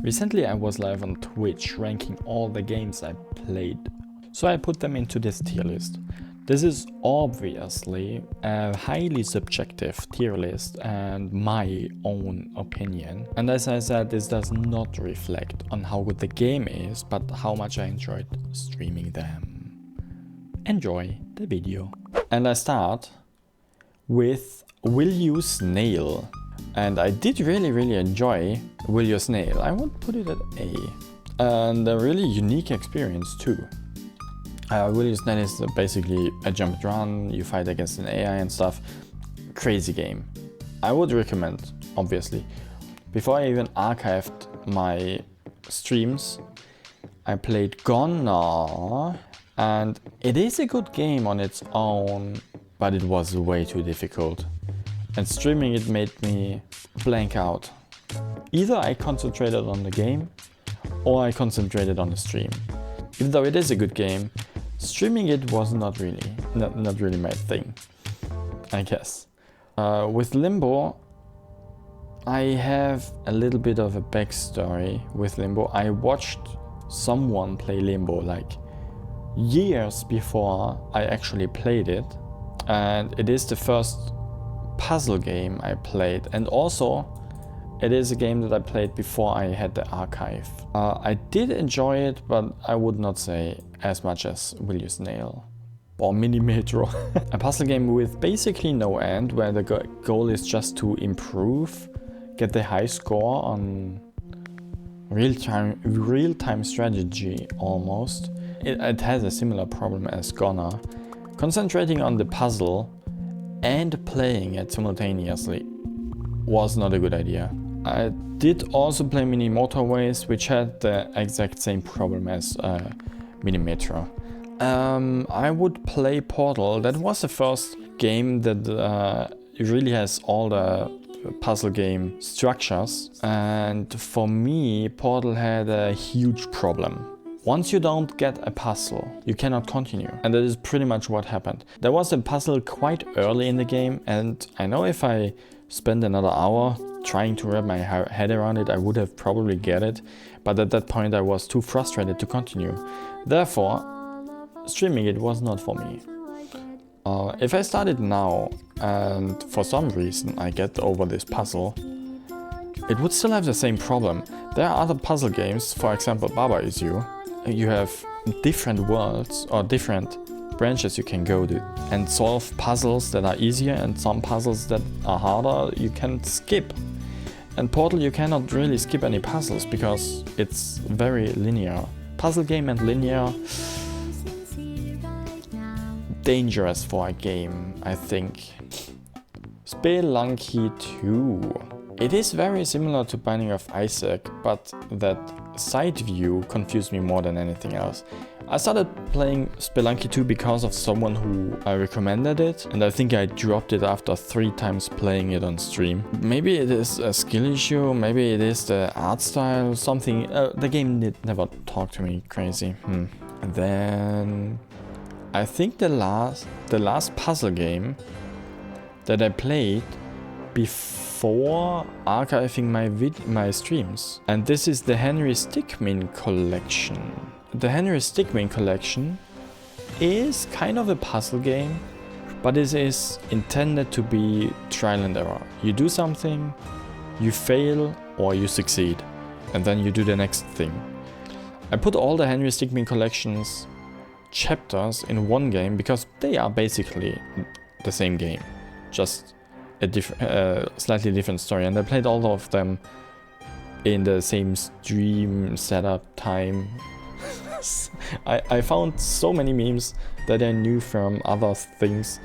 Recently I was live on Twitch ranking all the games I played, so I put them into this tier list. This is obviously a highly subjective tier list and my own opinion. And as I said, this does not reflect on how good the game is, but how much I enjoyed streaming them. Enjoy the video. And I start with Will You Snail. And I did really enjoy Will You Snail. I would put it at A. And a really unique experience too. Will You Snail is basically a jump and run, you fight against an AI and stuff. Crazy game. I would recommend, obviously. Before I even archived my streams, I played Gonner, and it is a good game on its own, but it was way too difficult. And streaming it made me blank out. Either I concentrated on the game, or I concentrated on the stream. Even though it is a good game, streaming it was not really my thing, I guess. With Limbo, I have a little bit of a backstory with Limbo. I watched someone play Limbo like years before I actually played it, and it is the first puzzle game I played, and also it is a game that I played before I had the archive. I did enjoy it, but I would not say as much as Will You Snail or Mini Metro. A puzzle game with basically no end, where the goal is just to improve, get the high score on real-time strategy almost. It has a similar problem as Gonner. Concentrating on the puzzle and playing it simultaneously was not a good idea. I did also play Mini Motorways, which had the exact same problem as Mini Metro. I would play Portal. That was the first game that really has all the puzzle game structures, and for me Portal had a huge problem. Once you don't get a puzzle, you cannot continue. And that is pretty much what happened. There was a puzzle quite early in the game, and I know if I spent another hour trying to wrap my head around it, I would have probably get it. But at that point I was too frustrated to continue. Therefore, streaming it was not for me. If I started now, and for some reason I get over this puzzle, it would still have the same problem. There are other puzzle games, for example Baba Is You. You have different worlds or different branches you can go to and solve puzzles that are easier, and some puzzles that are harder you can skip. And Portal, you cannot really skip any puzzles because it's very linear. Puzzle game and linear, dangerous for a game, I think. Spelunky 2. It is very similar to Binding of Isaac, but that side view confused me more than anything else. I started playing Spelunky 2 because of someone who recommended it, and I think I dropped it after 3 times playing it on stream. Maybe it is a skill issue, maybe it is the art style, something. The game never talked to me crazy. And then I think the last puzzle game that I played before archiving my streams. And this is the Henry Stickmin collection. The Henry Stickmin collection is kind of a puzzle game, but it is intended to be trial and error. You do something, you fail, or you succeed, and then you do the next thing. I put all the Henry Stickmin collections chapters in one game because they are basically the same game, just a slightly different story, and I played all of them in the same stream setup time. I found so many memes that I knew from other things,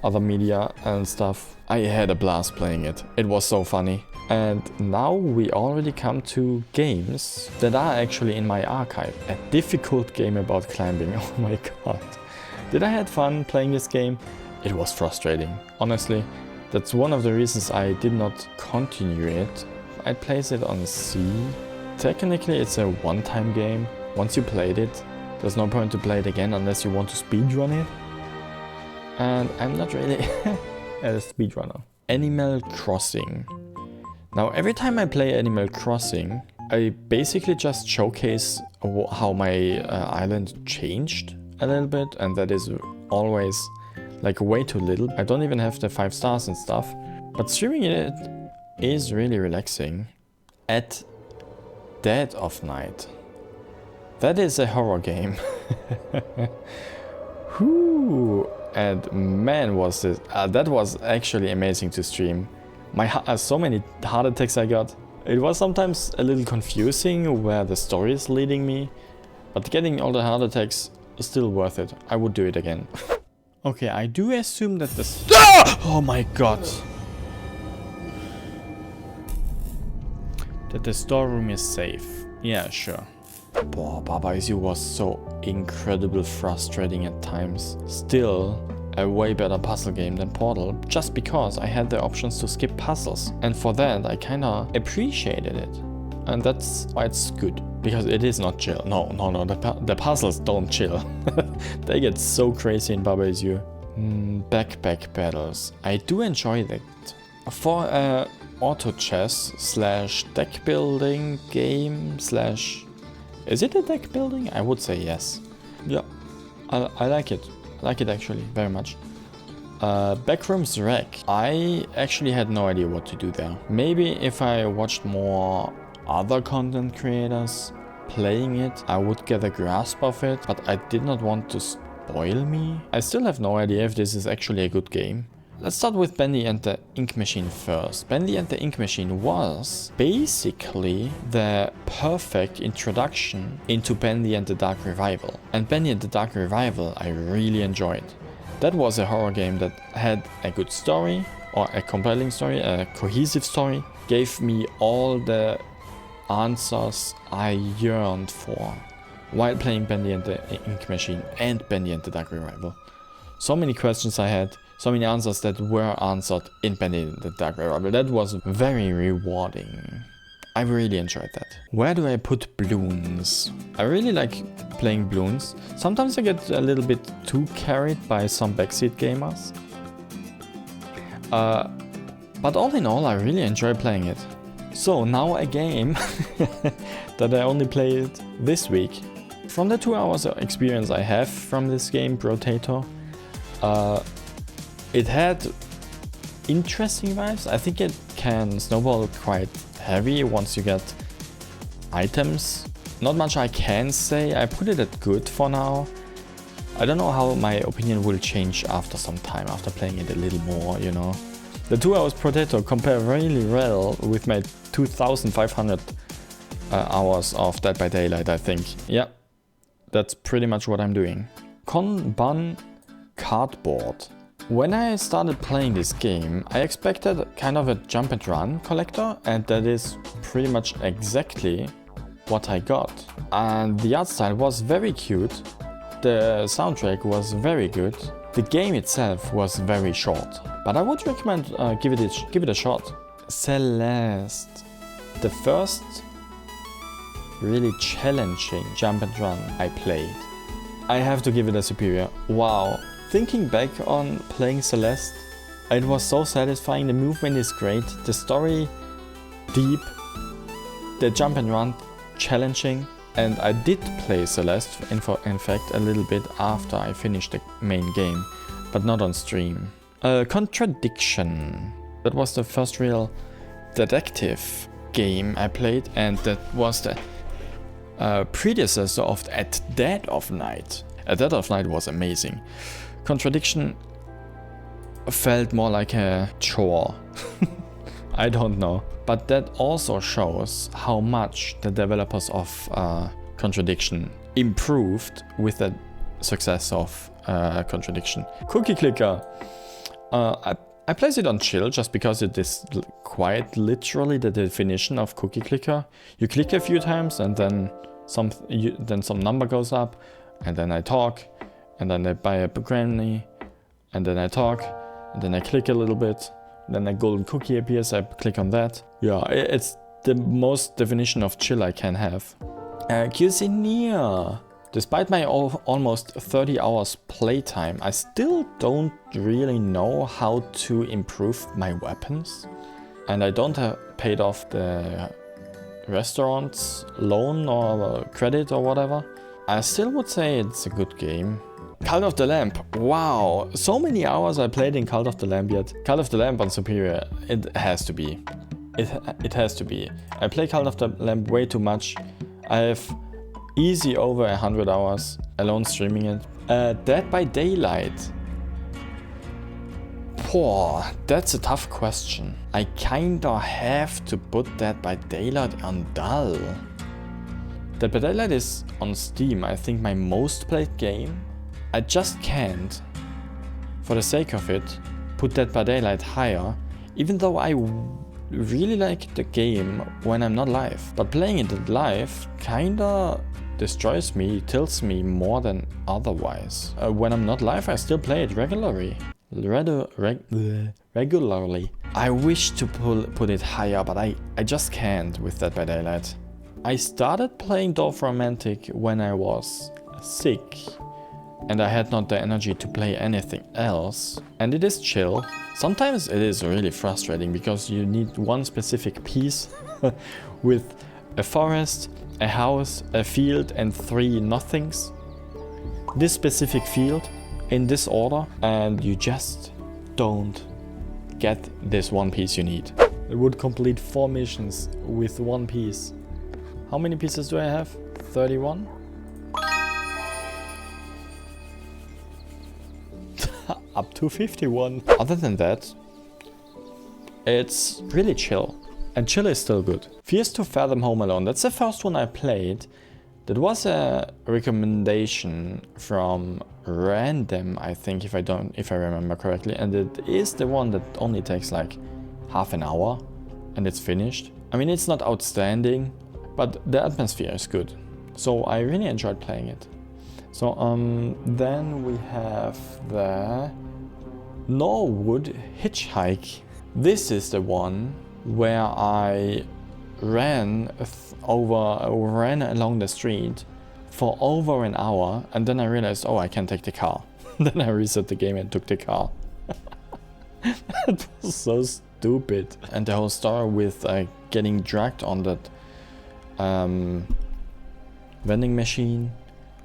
other media and stuff. I had a blast playing it. It was so funny. And now we already come to games that are actually in my archive. A difficult game about climbing. Oh my god. Did I had fun playing this game? It was frustrating, honestly. That's one of the reasons I did not continue it. I place it on C. Technically it's a one-time game. Once you played it, there's no point to play it again unless you want to speedrun it. And I'm not really a speedrunner. Animal Crossing. Now every time I play Animal Crossing, I basically just showcase how my island changed a little bit, and that is always like way too little. I don't even have the 5 stars and stuff, but streaming it is really relaxing. At dead of night. That is a horror game. Whoo! And man, was this that was actually amazing to stream. So many heart attacks I got. It was sometimes a little confusing where the story is leading me, but getting all the heart attacks is still worth it. I would do it again. Okay, I do assume that this. Oh my god! That the storeroom is safe. Yeah, sure. Boah, Baba Is You was so incredibly frustrating at times. Still, a way better puzzle game than Portal, just because I had the options to skip puzzles. And for that, I kinda appreciated it. And that's why it's good. Because it is not chill. No, the puzzles don't chill. They get so crazy in Baba Is You. Backpack battles. I do enjoy that. For a auto chess / deck building game / is it a deck building? I would say yes. Yeah, I like it. I like it actually, very much. Backrooms Wreck. I actually had no idea what to do there. Maybe if I watched more other content creators playing it, I would get a grasp of it, but I did not want to spoil me. I still have no idea if this is actually a good game. Let's start with Bendy and the Ink Machine first. Bendy and the Ink Machine was basically the perfect introduction into Bendy and the Dark Revival. And Bendy and the Dark Revival I really enjoyed. That was a horror game that had a good story, or a compelling story, a cohesive story. Gave me all the answers I yearned for while playing Bendy and the Ink Machine and Bendy and the Dark Revival. So many questions I had. So many answers that were answered in Bendy and the Dark Revival. That was very rewarding. I really enjoyed that. Where do I put balloons? I really like playing balloons. Sometimes I get a little bit too carried by some backseat gamers. But all in all, I really enjoy playing it. So now a game that I only played this week. From the 2 hours of experience I have from this game, Brotato, it had interesting vibes. I think it can snowball quite heavy once you get items. Not much I can say. I put it at good for now. I don't know how my opinion will change after some time, after playing it a little more, you know. The 2 hours Brotato compare really well with my 2,500 hours of Dead by Daylight, I think. Yeah, that's pretty much what I'm doing. Kanban Cardboard. When I started playing this game, I expected kind of a jump and run collector, and that is pretty much exactly what I got. And the art style was very cute, the soundtrack was very good, the game itself was very short. But I would recommend give it a shot. Celeste. The first really challenging jump and run I played. I have to give it a superior. Wow. Thinking back on playing Celeste, it was so satisfying. The movement is great, the story deep, the jump and run challenging, and I did play Celeste in fact a little bit after I finished the main game, but not on stream. Contradiction. That was the first real detective game I played, and that was the predecessor of At Dead of Night. At Dead of Night was amazing. Contradiction felt more like a chore. I don't know. But that also shows how much the developers of Contradiction improved with the success of Contradiction. Cookie Clicker. I place it on chill just because it is quite literally the definition of Cookie Clicker. You click a few times and then some number goes up, and then I talk, and then I buy a granny, and then I talk, and then I click a little bit, then a golden cookie appears, I click on that. Yeah, it's the most definition of chill I can have. Cuisinier. Despite my almost 30 hours playtime, I still don't really know how to improve my weapons. And I don't have paid off the restaurants loan or credit or whatever. I still would say it's a good game. Cult of the Lamb. Wow, so many hours I played in Cult of the Lamb yet. Cult of the Lamb on Superior. It has to be. It has to be. I play Cult of the Lamb way too much. I have easy over 100 hours alone streaming it. Dead by Daylight. Poor, that's a tough question. I kinda have to put Dead by Daylight on dull. Dead by Daylight is on Steam, I think my most played game. I just can't, for the sake of it, put Dead by Daylight higher, even though I really like the game when I'm not live. But playing it live kinda destroys me, tilts me more than otherwise. When I'm not live, I still play it regularly. Regularly. I wish to put it higher, but I just can't with Dead by Daylight. I started playing Dorf Romantic when I was sick and I had not the energy to play anything else. And it is chill. Sometimes it is really frustrating because you need one specific piece with a forest, a house, a field and 3 nothings. This specific field in this order, and you just don't get this one piece you need. It would complete 4 missions with 1 piece. How many pieces do I have? 31? Up to 51. Other than that, it's really chill. And chill is still good. Fears to Fathom Home Alone. That's the first one I played. That was a recommendation from Random, I think, if I remember correctly, and it is the one that only takes like half an hour and it's finished. I mean, it's not outstanding, but the atmosphere is good. So I really enjoyed playing it. So then we have the Norwood Hitchhike. This is the one where I ran along the street for over an hour, and then I realized, oh, I can't take the car. Then I reset the game and took the car. That was so stupid. And the whole story with getting dragged on that vending machine,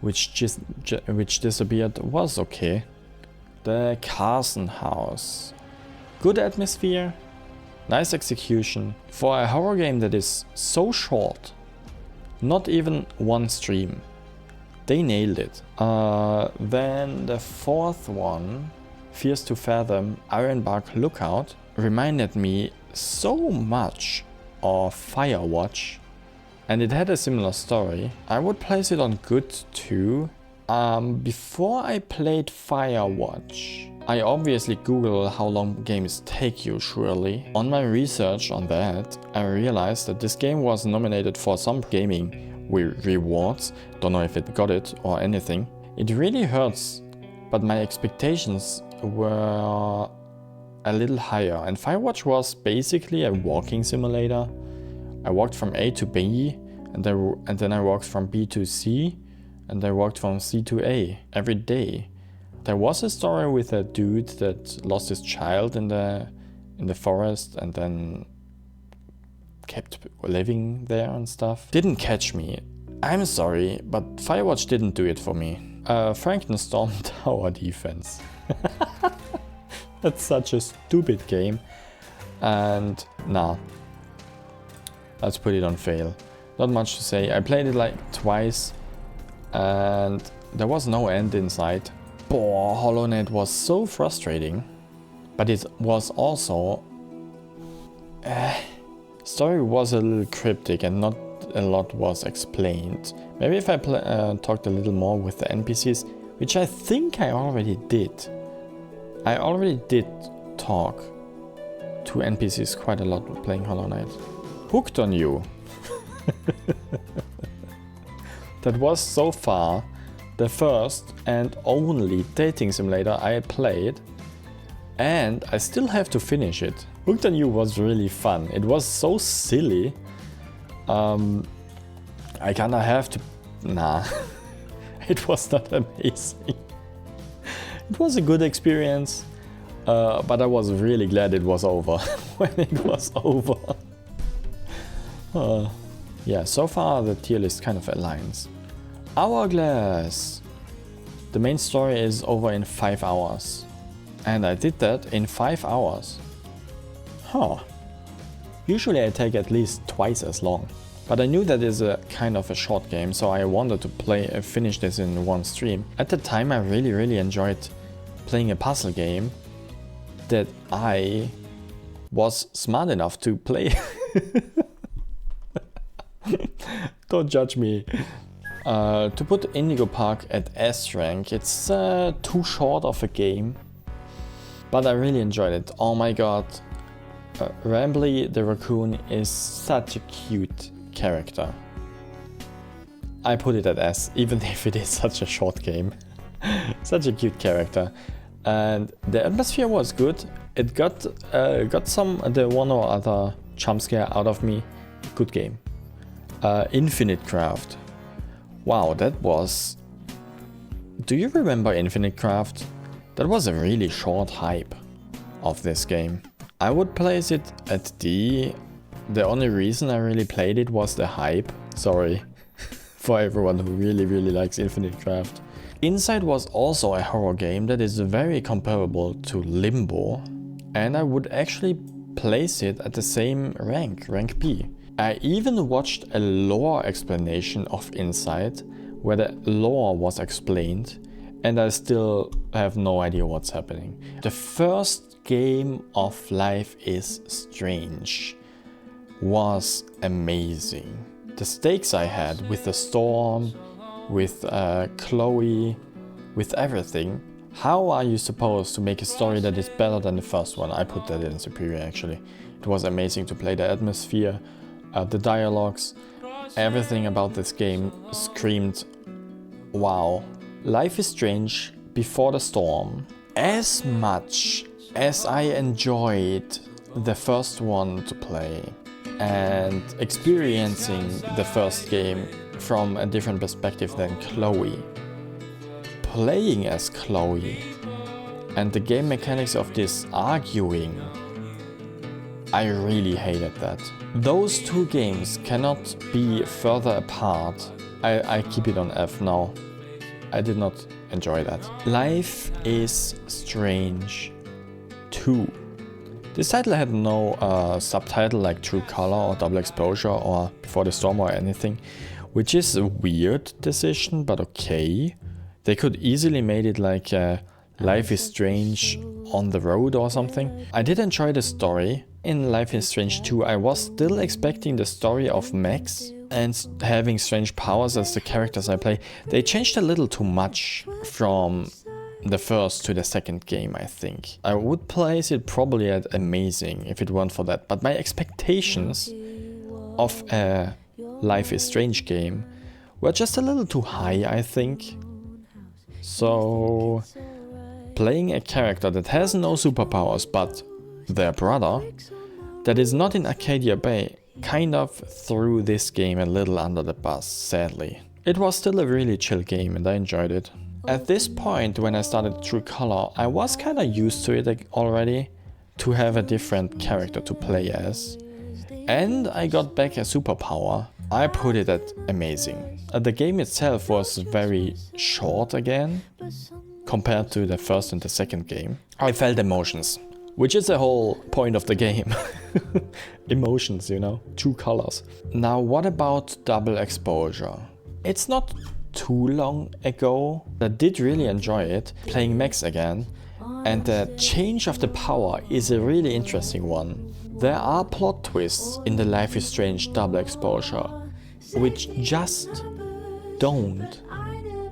which disappeared, was okay. The Carson House. Good atmosphere. Nice execution. For a horror game that is so short, not even 1 stream, they nailed it. Then the 4th one, Fears to Fathom, Ironbark Lookout, reminded me so much of Firewatch, and it had a similar story. I would place it on good too. Before I played Firewatch, I obviously Google how long games take usually. On my research on that, I realized that this game was nominated for some gaming rewards. Don't know if it got it or anything. It really hurts, but my expectations were a little higher. And Firewatch was basically a walking simulator. I walked from A to B, and then I walked from B to C, and I walked from C to A every day. There was a story with a dude that lost his child in the forest and then kept living there and stuff. Didn't catch me. I'm sorry, but Firewatch didn't do it for me. Frankenstorm Tower Defense. That's such a stupid game. And nah. Let's put it on fail. Not much to say. I played it like twice and there was no end in sight. Boah, Hollow Knight was so frustrating, but it was also story was a little cryptic and not a lot was explained. Maybe if I talked a little more with the NPCs, which I think I already did. I already did talk to NPCs quite a lot playing Hollow Knight. Hooked on You. That was so far the first and only dating simulator I played, and I still have to finish it. Hooked on You was really fun. It was so silly. I kinda have to... Nah. It was not amazing. It was a good experience, but I was really glad it was over when it was over. Yeah, so far the tier list kind of aligns. Hourglass! The main story is over in 5 hours. And I did that in 5 hours. Huh. Usually I take at least twice as long. But I knew that is a kind of a short game, so I wanted to finish this in one stream. At the time I really enjoyed playing a puzzle game that I was smart enough to play. Don't judge me. To put Indigo Park at S rank, it's too short of a game. But I really enjoyed it. Oh my god. Rambly the raccoon is such a cute character. I put it at S, even if it is such a short game. Such a cute character. And the atmosphere was good. It got the one or other jump scare out of me. Good game. Infinite Craft. Wow, that was... Do you remember Infinite Craft? That was a really short hype of this game. I would place it at D. The only reason I really played it was the hype. Sorry for everyone who really likes Infinite Craft. Inside was also a horror game that is very comparable to Limbo. And I would actually place it at the same rank B. I even watched a lore explanation of Inside, where the lore was explained, and I still have no idea what's happening. The first game of Life is Strange was amazing. The stakes I had with the storm, with Chloe, with everything. How are you supposed to make a story that is better than the first one? I put that in Superior actually. It was amazing to play. The atmosphere, the dialogues, everything about this game screamed, wow. Life is Strange Before the Storm. As much as I enjoyed the first one to play and experiencing the first game from a different perspective than Chloe, playing as Chloe and the game mechanics of this arguing, I really hated that. Those two games cannot be further apart. I keep it on F now. I did not enjoy that. Life is Strange 2. This title had no subtitle like True Color or Double Exposure or Before the Storm or anything, which is a weird decision, but okay. They could easily made it like Life is Strange on the Road or something. I did enjoy the story. In Life is Strange 2 I was still expecting the story of Max and having strange powers as the characters I play. They changed a little too much from the first to the second game, I think. I would place it probably at amazing if it weren't for that, but my expectations of a Life is Strange game were just a little too high, I think. So playing a character that has no superpowers but their brother, that is not in Arcadia Bay, kind of threw this game a little under the bus, sadly. It was still a really chill game and I enjoyed it. At this point, when I started True Color, I was kinda used to it already, to have a different character to play as. And I got back a superpower. I put it at amazing. The game itself was very short again, compared to the first and the second game. I felt emotions. Which is the whole point of the game. Emotions, you know, true colors. Now what about Double Exposure? It's not too long ago. I did really enjoy it, playing Max again. And the change of the power is a really interesting one. There are plot twists in the Life is Strange Double Exposure, which just don't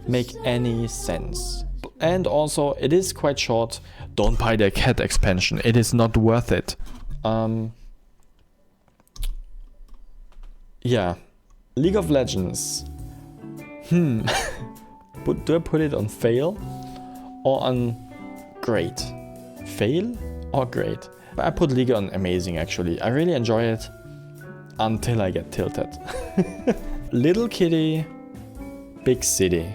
make any sense. And also, it is quite short. Don't buy the cat expansion, it is not worth it. Yeah. League of Legends. Do I put it on fail or on great? Fail or great? I put League on amazing actually. I really enjoy it until I get tilted. Little Kitty, Big City.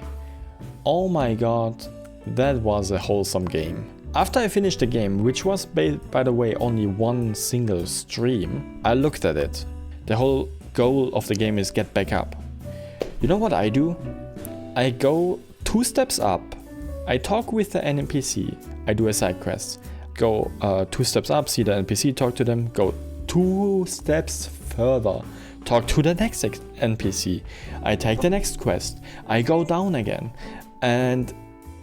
Oh my god, that was a wholesome game. After I finished the game, which was by the way only one single stream, I looked at it. The whole goal of the game is get back up. You know what I do? I go 2 steps up, I talk with the NPC, I do a side quest. Go 2 steps up, see the NPC, talk to them, go 2 steps further, talk to the next NPC, I take the next quest, I go down again, and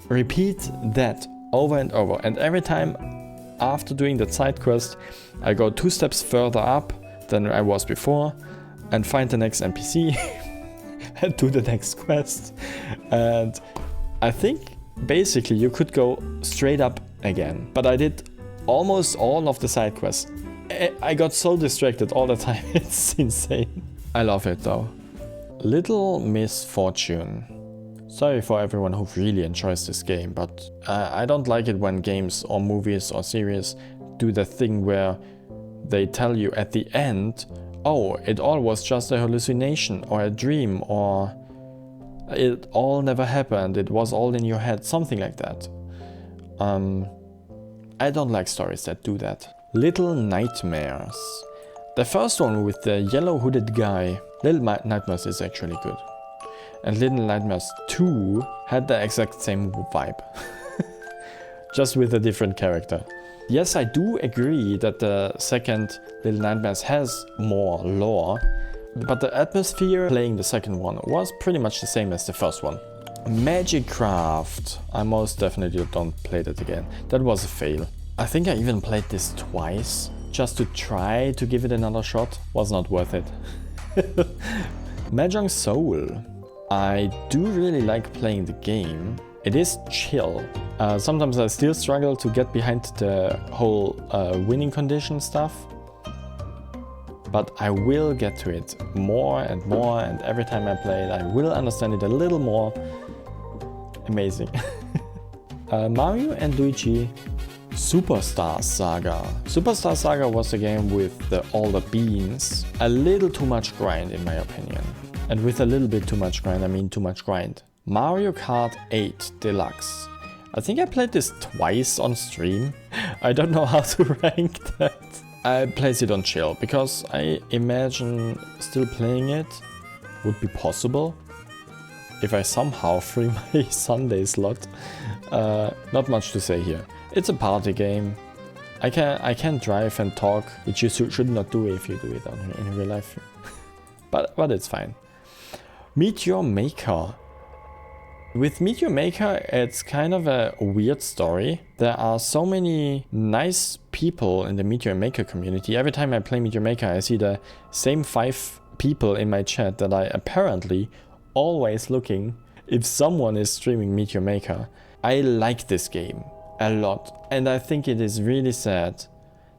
repeat that over and over. And every time after doing that side quest, I go 2 steps further up than I was before, and find the next NPC, and do the next quest. And I think basically you could go straight up again, but I did almost all of the side quests. I got so distracted all the time, it's insane. I love it though. Little Misfortune. Sorry for everyone who really enjoys this game, but I don't like it when games or movies or series do the thing where they tell you at the end, oh, it all was just a hallucination or a dream, or it all never happened, it was all in your head, something like that. I don't like stories that do that. Little Nightmares. The first one with the yellow hooded guy, Little Nightmares, is actually good. And Little Nightmares 2 had the exact same vibe. Just with a different character. Yes, I do agree that the second Little Nightmares has more lore, but the atmosphere playing the second one was pretty much the same as the first one. Magicraft. I most definitely don't play that again. That was a fail. I think I even played this twice, just to try to give it another shot. Was not worth it. Mahjong Soul. I do really like playing the game. It is chill. Sometimes I still struggle to get behind the whole winning condition stuff. But I will get to it more, and every time I play it I will understand it a little more. Amazing. Mario and Luigi Superstar Saga. Superstar Saga was a game with all the beans. A little too much grind in my opinion. And with a little bit too much grind, I mean too much grind. Mario Kart 8 Deluxe. I think I played this twice on stream. I don't know how to rank that. I placed it on chill because I imagine still playing it would be possible if I somehow free my Sunday slot. Not much to say here. It's a party game. I can drive and talk, which you should not do if you do it in real life. but it's fine. Meteor Maker. With Meteor Maker, it's kind of a weird story. There are so many nice people in the Meteor Maker community. Every time I play Meteor Maker, I see the same 5 people in my chat that I apparently always looking if someone is streaming Meteor Maker. I like this game a lot, and I think it is really sad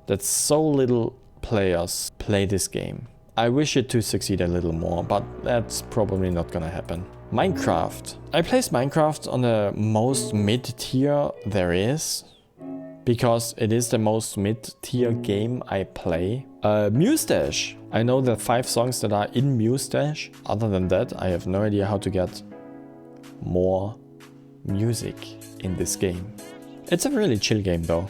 that so little players play this game. I wish it to succeed a little more, but that's probably not gonna happen. Minecraft. I placed Minecraft on the most mid-tier there is, because it is the most mid-tier game I play. Mustache. I know the 5 songs that are in Mustache. Other than that, I have no idea how to get more music in this game. It's a really chill game though.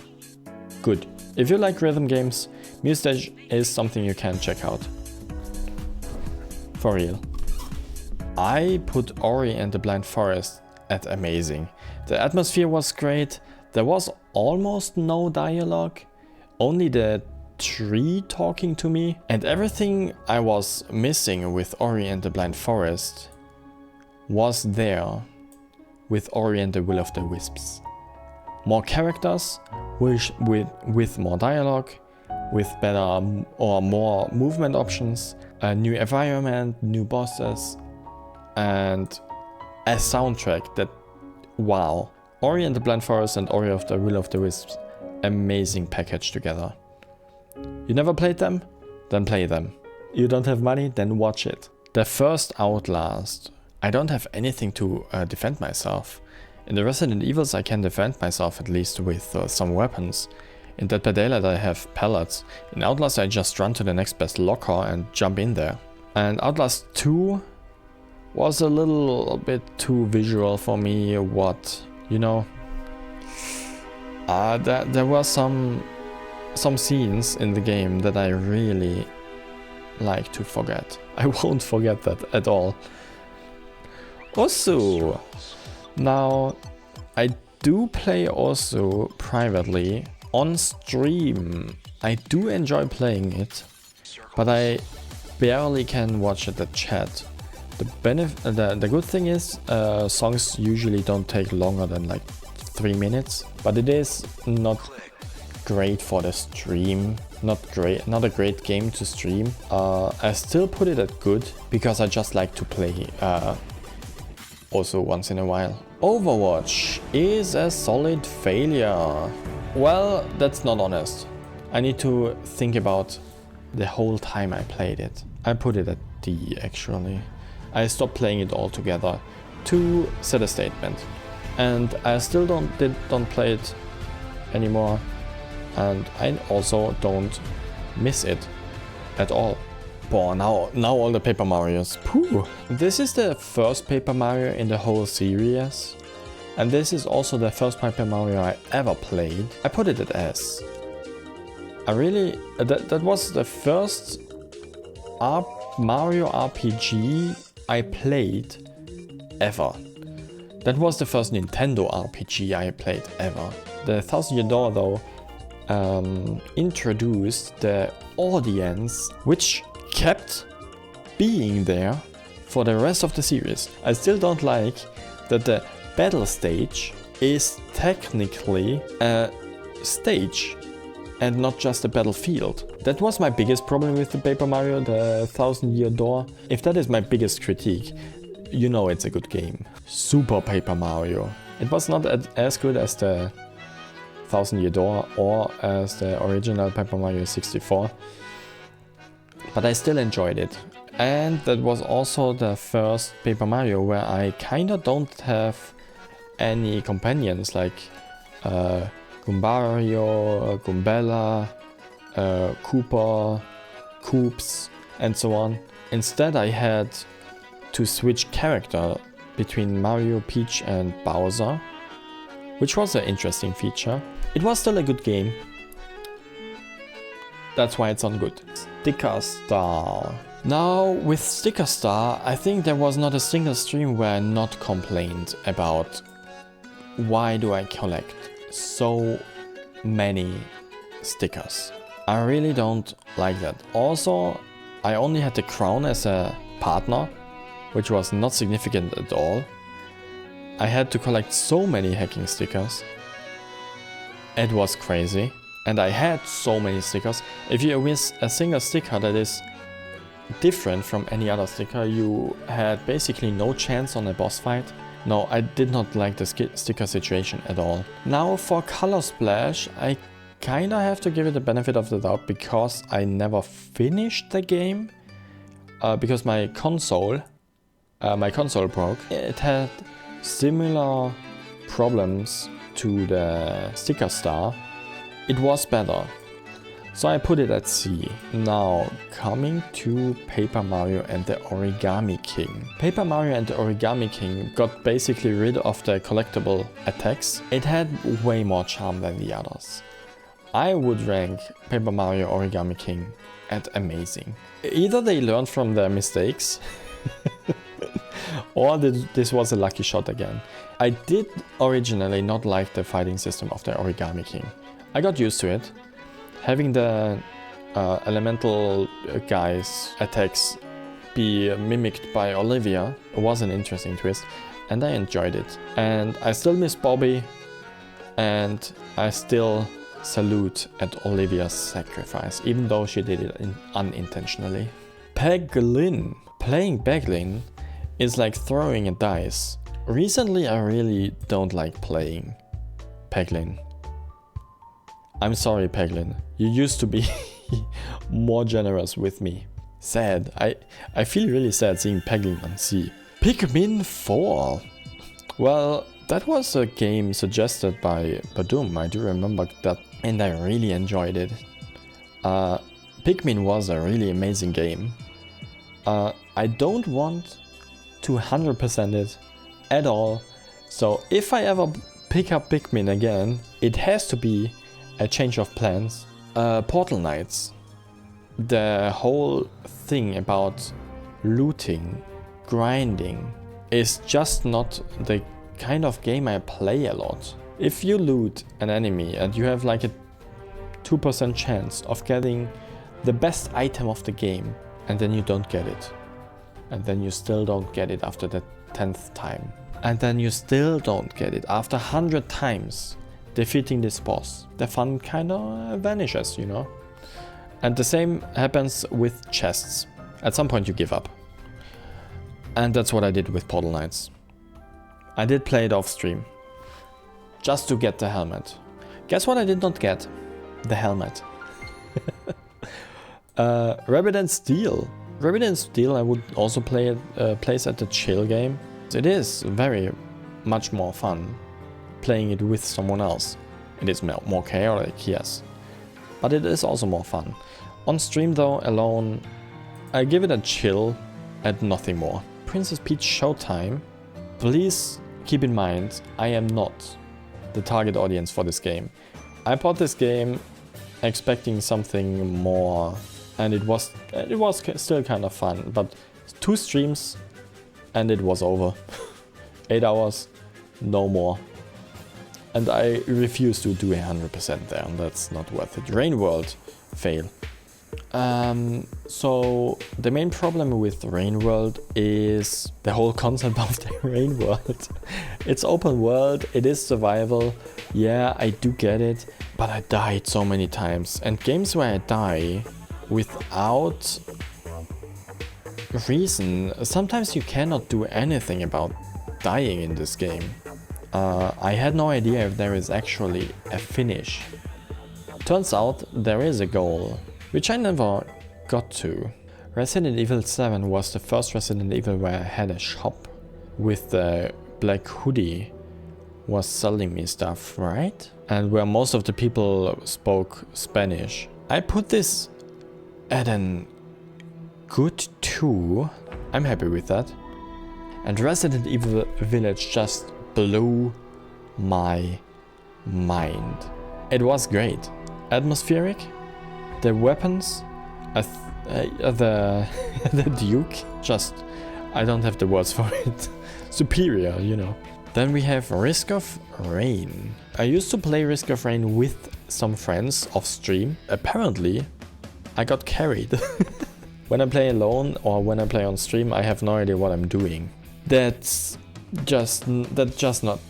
Good. If you like rhythm games, Mustache is something you can check out. For real. I put Ori and the Blind Forest at amazing. The atmosphere was great. There was almost no dialogue. Only the tree talking to me. And everything I was missing with Ori and the Blind Forest was there with Ori and the Will of the Wisps. More characters with more dialogue, with better or more movement options, a new environment, new bosses, and a soundtrack that, wow. Ori and the Blind Forest and Ori of the Will of the Wisps, amazing package together. You never played them? Then play them. You don't have money? Then watch it. The first Outlast. I don't have anything to defend myself. In the Resident Evils I can defend myself at least with some weapons. In Dead by Daylight I have pellets. In Outlast I just run to the next best locker and jump in there. And Outlast 2 was a little bit too visual for me. You know, there were some scenes in the game that I really like to forget. I won't forget that at all. Osu! Now, I do play Osu privately on stream. I do enjoy playing it, but I barely can watch the chat. The good thing is, songs usually don't take longer than like 3 minutes, but it is not great for the stream. Not a great game to stream. I still put it at good because I just like to play also once in a while. Overwatch is a solid failure. Well, that's not honest. I need to think about the whole time I played it. I put it at D actually. I stopped playing it altogether to set a statement. And I still don't play it anymore. And I also don't miss it at all. Boah, now all the Paper Marios. Pooh. This is the first Paper Mario in the whole series. And this is also the first Paper Mario I ever played. I put it at S. I really... That was the first Mario RPG I played ever. That was the first Nintendo RPG I played ever. The 1000 Year Door though introduced the audience which kept being there for the rest of the series. I still don't like that the battle stage is technically a stage and not just a battlefield. That was my biggest problem with the Paper Mario, the 1000 Year Door. If that is my biggest critique, you know it's a good game. Super Paper Mario. It was not as good as the 1000 Year Door or as the original Paper Mario 64, but I still enjoyed it. And that was also the first Paper Mario where I kinda don't have any companions like Goombario, Goombella, Koopa, Koops, and so on. Instead I had to switch character between Mario, Peach and Bowser, which was an interesting feature. It was still a good game. That's why it's on good. Sticker Star. Now with Sticker Star, I think there was not a single stream where I not complained about why do I collect so many stickers. I really don't like that. Also, I only had the crown as a partner, which was not significant at all. I had to collect so many hacking stickers. It was crazy. And I had so many stickers. If you miss a single sticker that is different from any other sticker, you had basically no chance on a boss fight. No, I did not like the sticker situation at all. Now for Color Splash, I kinda have to give it the benefit of the doubt because I never finished the game. Because my console broke. It had similar problems to the Sticker Star. It was better. So I put it at C. Now, coming to Paper Mario and the Origami King. Paper Mario and the Origami King got basically rid of the collectible attacks. It had way more charm than the others. I would rank Paper Mario Origami King at amazing. Either they learned from their mistakes, or this was a lucky shot again. I did originally not like the fighting system of the Origami King. I got used to it. Having the elemental guys' attacks be mimicked by Olivia was an interesting twist, and I enjoyed it. And I still miss Bobby, and I still salute at Olivia's sacrifice, even though she did it unintentionally. Peglin. Playing Peglin is like throwing a dice. Recently I really don't like playing Peglin. I'm sorry, Peglin. You used to be more generous with me. Sad. I feel really sad seeing Peglin on C. Pikmin 4. Well, that was a game suggested by Badum. I do remember that, and I really enjoyed it. Pikmin was a really amazing game. I don't want to 100% it at all. So if I ever pick up Pikmin again, it has to be a change of plans. Portal Knights. The whole thing about looting, grinding is just not the kind of game I play a lot. If you loot an enemy and you have like a 2% chance of getting the best item of the game, and then you don't get it, and then you still don't get it after the 10th time, and then you still don't get it after 100 times defeating this boss, the fun kind of vanishes, you know? And the same happens with chests. At some point you give up. And that's what I did with Portal Knights. I did play it off stream, just to get the helmet. Guess what I did not get? The helmet. Rabbit and Steel. Rabbit and Steel I would also play it, place at the chill game. It is very much more fun playing it with someone else. It is more chaotic, yes, but it is also more fun. On stream though, alone, I give it a chill and nothing more. Princess Peach Showtime. Please keep in mind, I am not the target audience for this game. I bought this game expecting something more, and it was still kind of fun, but 2 streams and it was over. 8 hours, no more. And I refuse to do 100% there, and that's not worth it. Rain World, fail. So the main problem with Rain World is the whole concept of the Rain World. It's open world, it is survival, yeah, I do get it, but I died so many times. And games where I die without reason, sometimes you cannot do anything about dying in this game. I had no idea if there is actually a finish. Turns out there is a goal, which I never got to. Resident Evil 7 was the first Resident Evil where I had a shop with the black hoodie was selling me stuff, right? And where most of the people spoke Spanish. I put this at an good 2. I'm happy with that. And Resident Evil Village just blew my mind. It was great. Atmospheric, the weapons, the Duke, just, I don't have the words for it. Superior, you know. Then we have Risk of Rain. I used to play Risk of Rain with some friends off stream. Apparently, I got carried. When I play alone or when I play on stream, I have no idea what I'm doing. That does not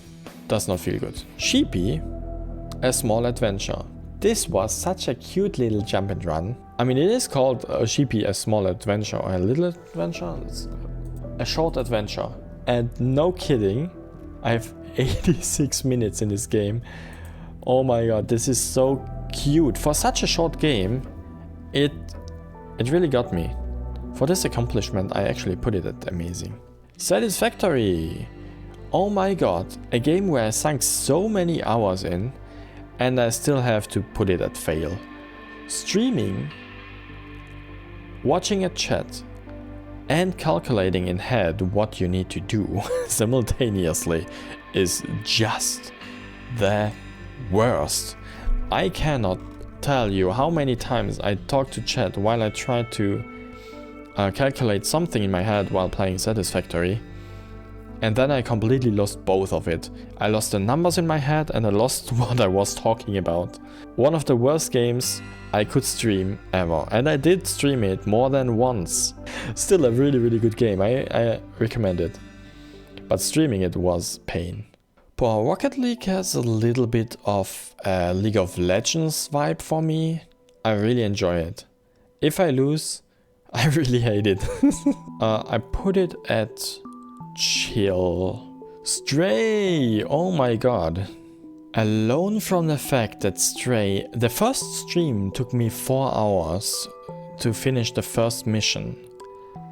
feel good. Sheepy, A Small Adventure. This was such a cute little jump and run. I mean, it is called Sheepy, A Small Adventure or a little adventure. It's a short adventure. And no kidding, I have 86 minutes in this game. Oh my god, this is so cute. For such a short game, it really got me. For this accomplishment, I actually put it at amazing. Satisfactory. Oh my god, a game where I sunk so many hours in and I still have to put it at fail. Streaming, watching a chat, and calculating in head what you need to do simultaneously is just the worst. I cannot tell you how many times I talk to chat while I try to calculate something in my head while playing Satisfactory, and then I completely lost both of it. I lost the numbers in my head and I lost what I was talking about. One of the worst games I could stream ever, and I did stream it more than once. Still a really good game, I recommend it. But streaming it was pain. Poor Rocket League has a little bit of a League of Legends vibe for me. I really enjoy it. If I lose, I really hate it. I put it at chill. Stray! Oh my god. Alone from the fact that Stray, the first stream took me 4 hours to finish the first mission.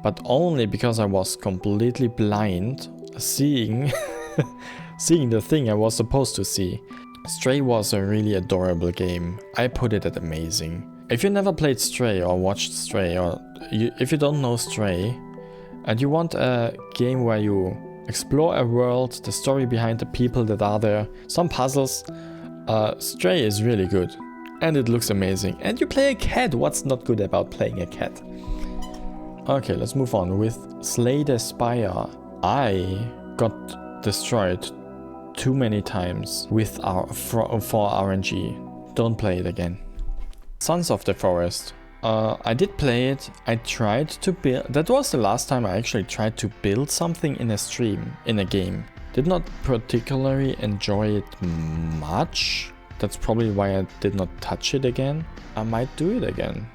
But only because I was completely blind, seeing the thing I was supposed to see. Stray was a really adorable game. I put it at amazing. If you never played Stray or watched Stray, or if you don't know Stray, and you want a game where you explore a world, the story behind the people that are there, some puzzles, Stray is really good. And it looks amazing. And you play a cat, what's not good about playing a cat? Okay, let's move on with Slay the Spire. I got destroyed too many times with for RNG. Don't play it again. Sons of the Forest. I did play it. I tried to build. That was the last time I actually tried to build something in a stream, in a game. Did not particularly enjoy it much. That's probably why I did not touch it again. I might do it again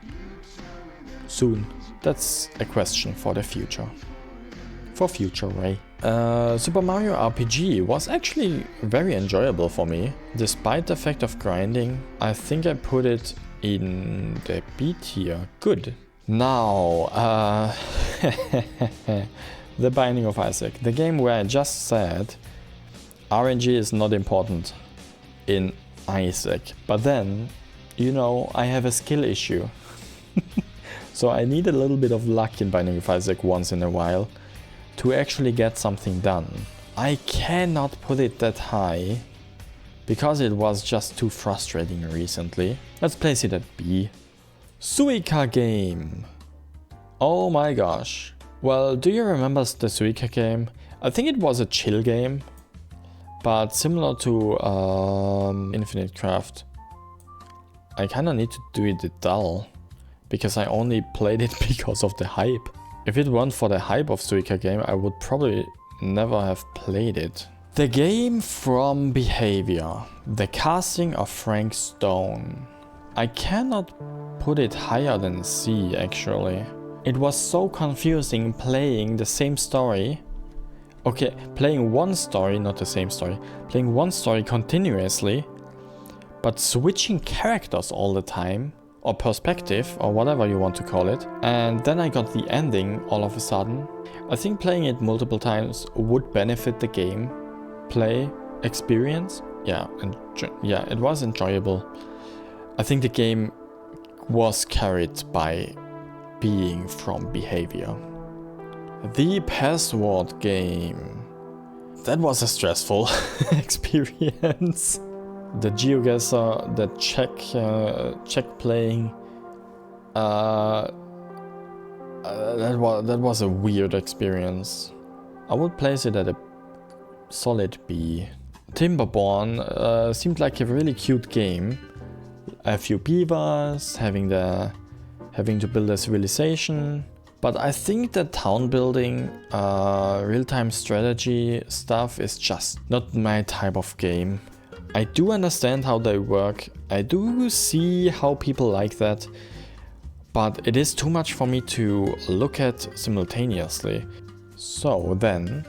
soon. That's a question for the future. For future Ray. Super Mario RPG was actually very enjoyable for me. Despite the fact of grinding, I think I put it in the B tier. Good. Now, The Binding of Isaac. The game where I just said RNG is not important in Isaac. But then, you know, I have a skill issue. So I need a little bit of luck in Binding of Isaac once in a while to actually get something done. I cannot put it that high because it was just too frustrating recently. Let's place it at B. Suika game. Oh my gosh. Well, do you remember the Suika game? I think it was a chill game, but similar to Infinite Craft. I kinda need to do it dull, because I only played it because of the hype. If it weren't for the hype of Suika game, I would probably never have played it. The game from Behavior. The Casting of Frank Stone. I cannot put it higher than C actually. It was so confusing playing the same story. Okay, playing one story, not the same story. Playing one story continuously, but switching characters all the time. Or perspective, or whatever you want to call it. And then I got the ending all of a sudden. I think playing it multiple times would benefit the game play experience. Yeah, it was enjoyable. I think the game was carried by being from Behavior. The Password game. That was a stressful experience. The GeoGuessr, the check playing, that was a weird experience. I would place it at a solid B. Timberborn seemed like a really cute game. A few beavers, having to build a civilization. But I think the town building, real-time strategy stuff is just not my type of game. I do understand how they work, I do see how people like that, but it is too much for me to look at simultaneously. So then,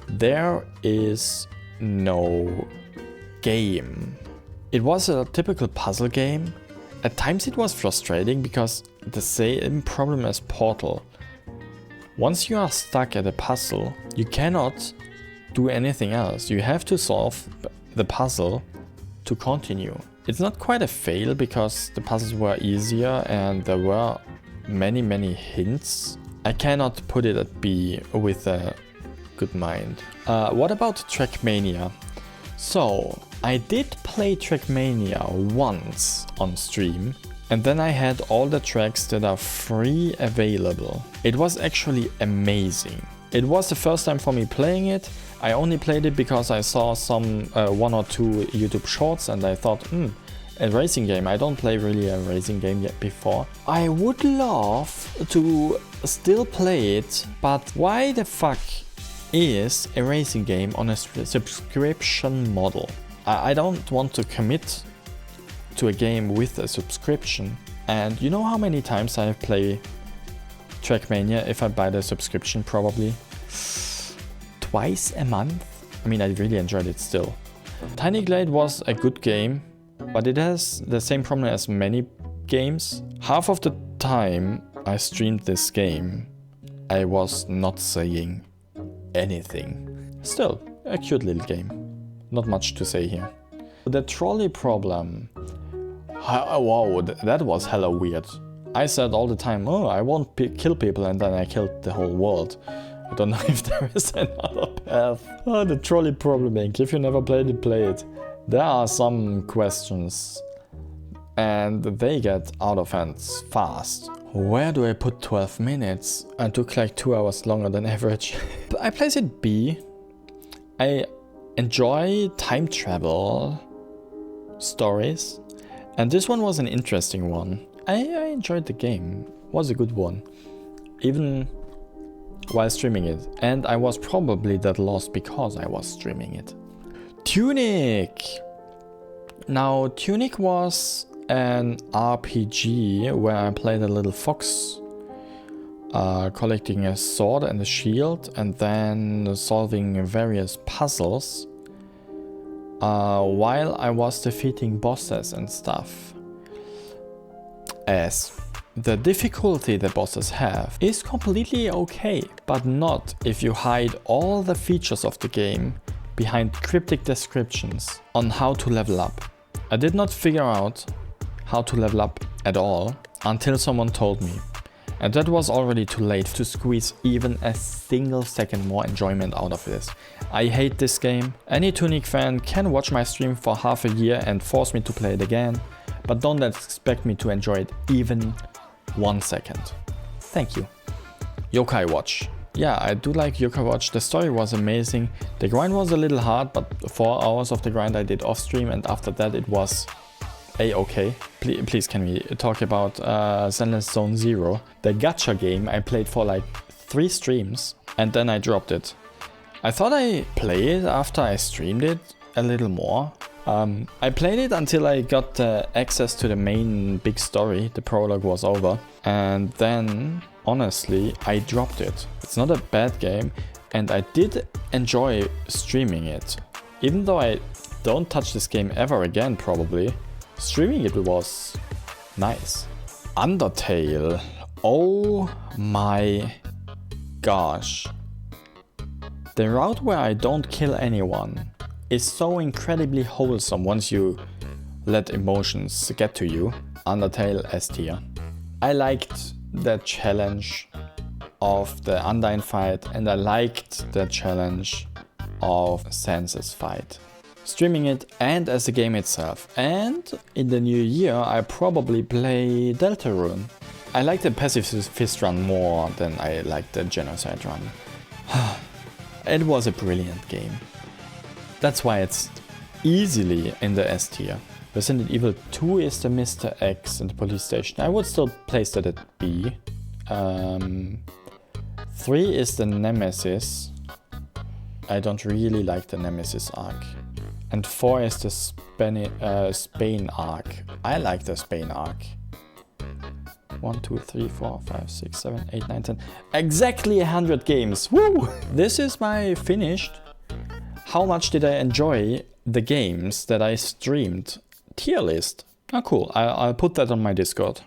there is no game. It was a typical puzzle game. At times it was frustrating because the same problem as Portal. Once you are stuck at a puzzle, you cannot do anything else. You have to solve the puzzle to continue. It's not quite a fail because the puzzles were easier and there were many hints. I cannot put it at B with a good mind. What about Trackmania? So I did play Trackmania once on stream and then I had all the tracks that are free available. It was actually amazing. It was the first time for me playing it. I only played it because I saw some one or two YouTube shorts and I thought, a racing game. I don't play really a racing game yet before. I would love to still play it, but why the fuck is a racing game on a subscription model? I don't want to commit to a game with a subscription. And you know how many times I play Trackmania if I buy the subscription? Probably twice a month. I mean, I really enjoyed it still. Tiny Glade was a good game, but it has the same problem as many games. Half of the time I streamed this game, I was not saying anything. Still, a cute little game. Not much to say here. The trolley problem. Wow, that was hella weird. I said all the time, oh, I won't kill people, and then I killed the whole world. I don't know if there is another path. Oh, the trolley problem, if you never played it, play it. There are some questions and they get out of hands fast. Where do I put 12 minutes? I took like 2 hours longer than average. I place it B. I enjoy time travel stories. And this one was an interesting one. I enjoyed the game. Was a good one. Even while streaming it. And I was probably that lost because I was streaming it. Tunic! Now, Tunic was an RPG where I played a little fox collecting a sword and a shield and then solving various puzzles while I was defeating bosses and stuff. As the difficulty the bosses have is completely okay, but not if you hide all the features of the game behind cryptic descriptions on how to level up. I did not figure out how to level up at all until someone told me. And that was already too late to squeeze even a single second more enjoyment out of this. I hate this game. Any Tunic fan can watch my stream for half a year and force me to play it again, but don't expect me to enjoy it even 1 second. Thank you. Yokai Watch. Yeah, I do like Yokai Watch. The story was amazing. The grind was a little hard, but 4 hours of the grind I did off stream, and after that it was a-okay. Please can we talk about Zenless Zone Zero, the gacha game I played for like 3 streams and then I dropped it. I thought I played it after I streamed it a little more. I played it until I got access to the main big story, the prologue was over, and then honestly I dropped it. It's not a bad game and I did enjoy streaming it. Even though I don't touch this game ever again probably, streaming it was nice. Undertale. Oh my gosh. The route where I don't kill anyone is so incredibly wholesome once you let emotions get to you. Undertale S tier. I liked the challenge of the Undyne fight and I liked the challenge of Sansa's fight. Streaming it and as the game itself. And in the new year I probably play Deltarune. I like the pacifist run more than I like the genocide run. It was a brilliant game. That's why it's easily in the S tier. Resident Evil 2 is the Mr. X in the police station. I would still place that at B. 3 is the Nemesis. I don't really like the Nemesis arc. And 4 is the Spain arc. I like the Spain arc. 1, 2, 3, 4, 5, 6, 7, 8, 9, 10. Exactly 100 games. Woo! This is my finished. How much did I enjoy the games that I streamed tier list. Oh cool, I'll put that on my Discord.